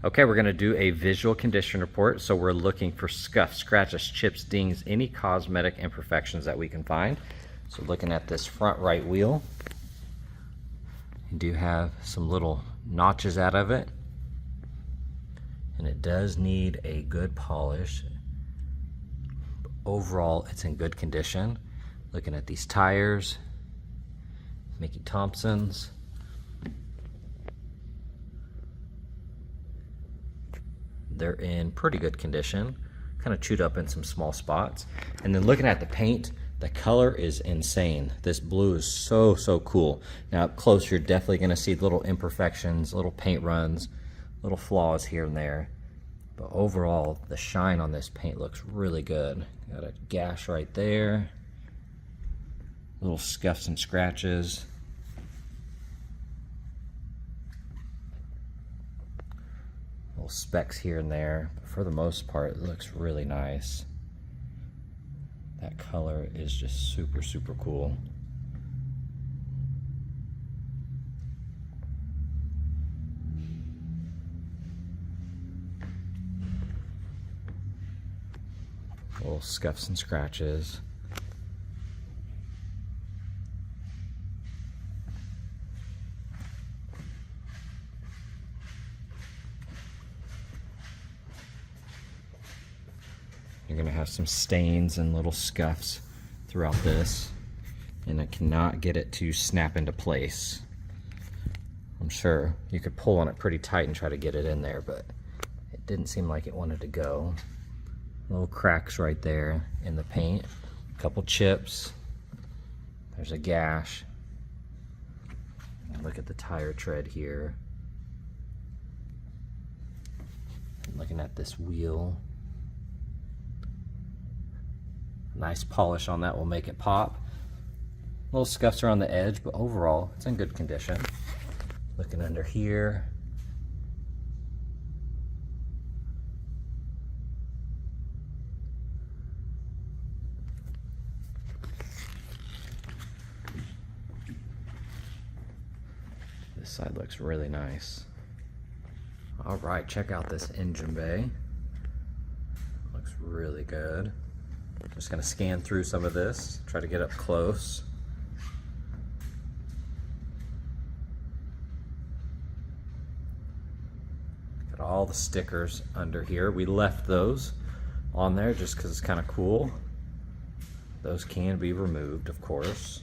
Okay, we're gonna do a visual condition report. So we're looking for scuffs, scratches, chips, dings, any cosmetic imperfections that we can find. So looking at this front right wheel, you do have some little notches out of it, and it does need a good polish. But overall, it's in good condition. Looking at these tires, Mickey Thompson's. They're in pretty good condition, kind of chewed up in some small spots. And then looking at the paint, the color is insane. This blue is so cool. Now up close, you're definitely gonna see little imperfections, little paint runs, little flaws here and there. But overall, the shine on this paint looks really good. Got a gash right there, little scuffs and scratches. Little specks here and there, but for the most part, it looks really nice. That color is just super cool. Little scuffs and scratches. You're gonna have some stains and little scuffs throughout this, and I cannot get it to snap into place. I'm sure you could pull on it pretty tight and try to get it in there, but it didn't seem like it wanted to go. Little cracks right there in the paint, a couple chips, there's a gash. And look at the tire tread here. I'm looking at this wheel. Nice polish on that will make it pop. Little scuffs around the edge, but overall it's in good condition. Looking under here. This side looks really nice. All right, check out this engine bay. Looks really good. Just gonna scan through some of this, try to get up close. Got all the stickers under here. We left those on there just because it's kind of cool. Those can be removed, of course.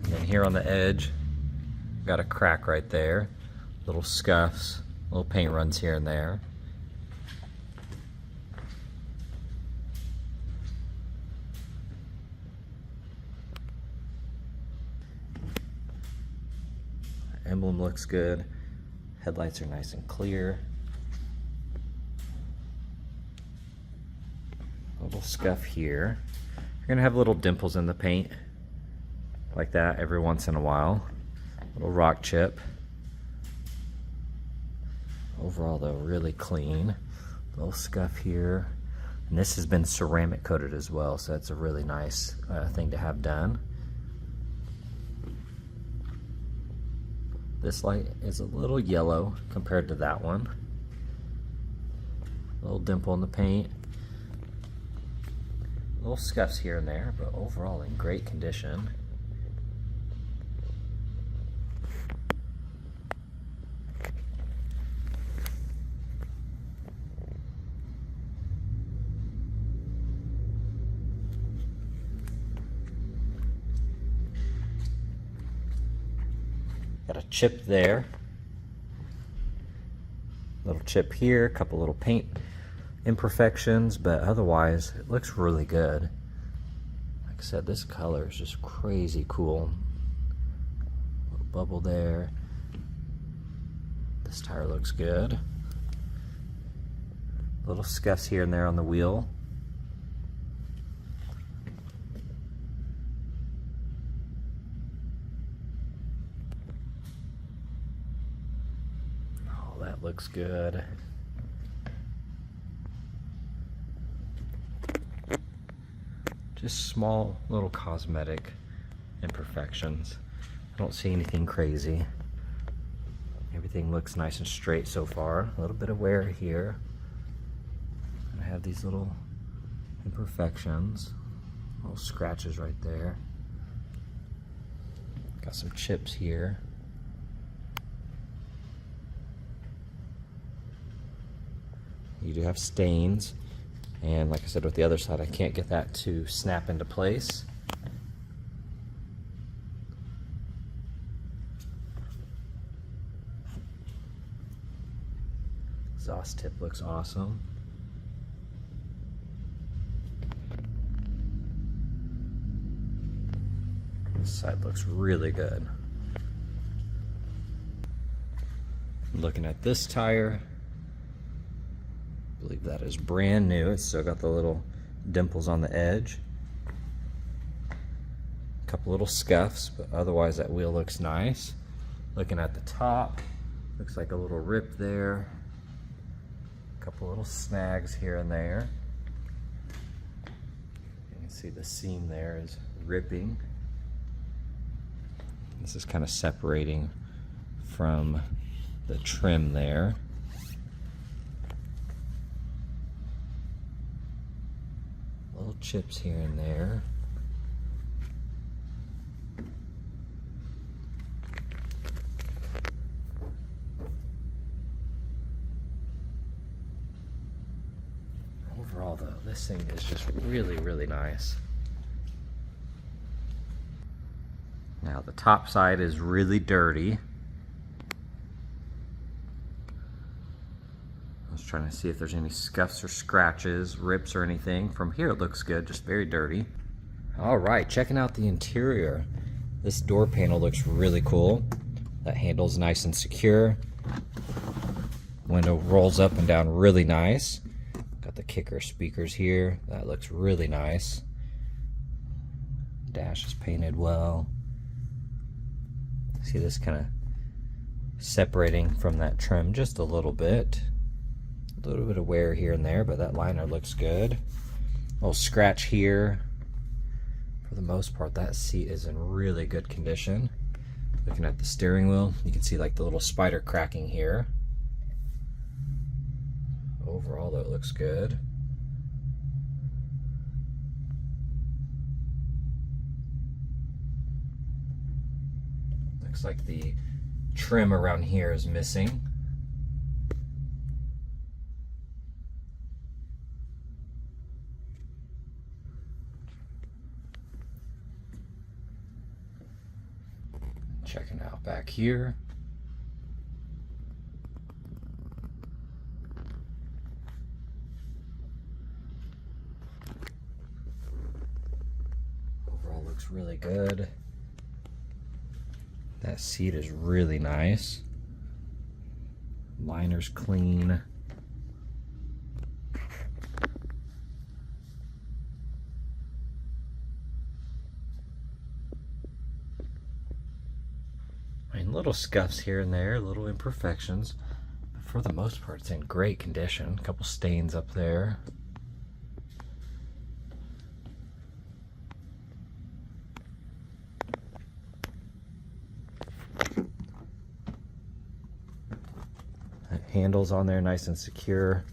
And then here on the edge, got a crack right there, little scuffs, little paint runs here and there. Emblem looks good. Headlights are nice and clear. A little scuff here. You're gonna have little dimples in the paint like that every once in a while. Little rock chip. Overall though, really clean. Little scuff here. And this has been ceramic coated as well, so that's a really nice thing to have done. This light is a little yellow compared to that one. Little dimple in the paint. Little scuffs here and there, but overall in great condition. Got a chip there, little chip here, a couple little paint imperfections, but otherwise it looks really good. Like I said, this color is just crazy cool. Little bubble there. This tire looks good. Little scuffs here and there on the wheel. That looks good. Just small little cosmetic imperfections. I don't see anything crazy. Everything looks nice and straight so far. A little bit of wear here. I have these little imperfections, little scratches right there. Got some chips here. You do have stains, and like I said with the other side, I can't get that to snap into place. Exhaust tip looks awesome. This side looks really good. Looking at this tire, I believe that is brand new. It's still got the little dimples on the edge. A couple little scuffs, but otherwise that wheel looks nice. Looking at the top, looks like a little rip there. A couple little snags here and there. You can see the seam there is ripping. This is kind of separating from the trim there. Little chips here and there. Overall though, this thing is just really, really nice. Now the top side is really dirty. I was trying to see if there's any scuffs or scratches, rips or anything. From here it looks good, just very dirty. All right, checking out the interior. This door panel looks really cool. That handle's nice and secure. Window rolls up and down really nice. Got the kicker speakers here. That looks really nice. Dash is painted well. See this kind of separating from that trim just a little bit. A little bit of wear here and there, but that liner looks good. A little scratch here. For the most part, that seat is in really good condition. Looking at the steering wheel, you can see like the little spider cracking here. Overall though, it looks good. Looks like the trim around here is missing. Checking out back here. Overall looks really good. That seat is really nice. Liner's clean. I mean, little scuffs here and there, little imperfections, but for the most part it's in great condition. A couple stains up there. That handle's on there nice and secure.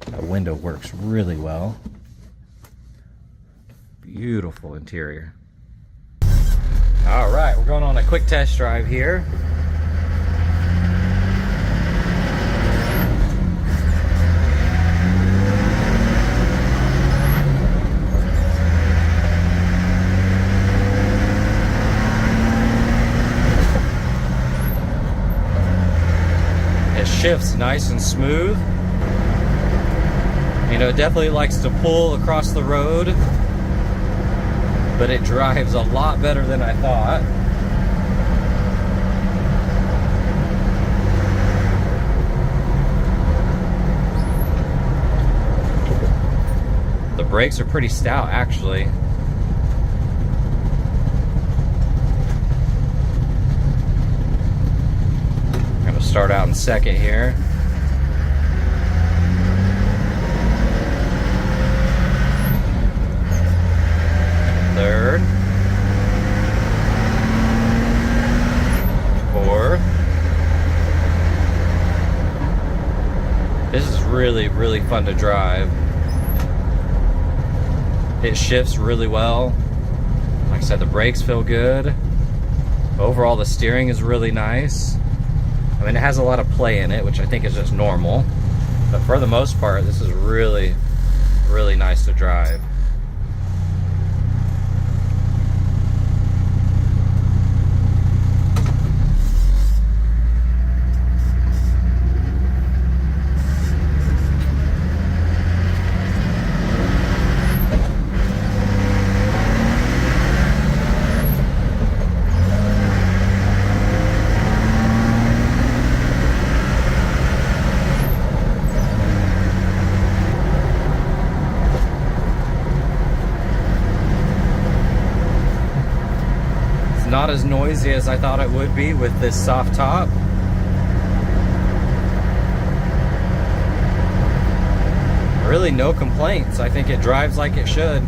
That window works really well. Beautiful interior. All right, we're going on a quick test drive here. It shifts nice and smooth. You know, it definitely likes to pull across the road, but it drives a lot better than I thought. The brakes are pretty stout, actually. I'm gonna start out in second here. This is really, really fun to drive. It shifts really well. Like I said, the brakes feel good. Overall, the steering is really nice. I mean, it has a lot of play in it, which I think is just normal. But for the most part, this is really, really nice to drive. Not as noisy as I thought it would be with this soft top. Really no complaints. I think it drives like it should.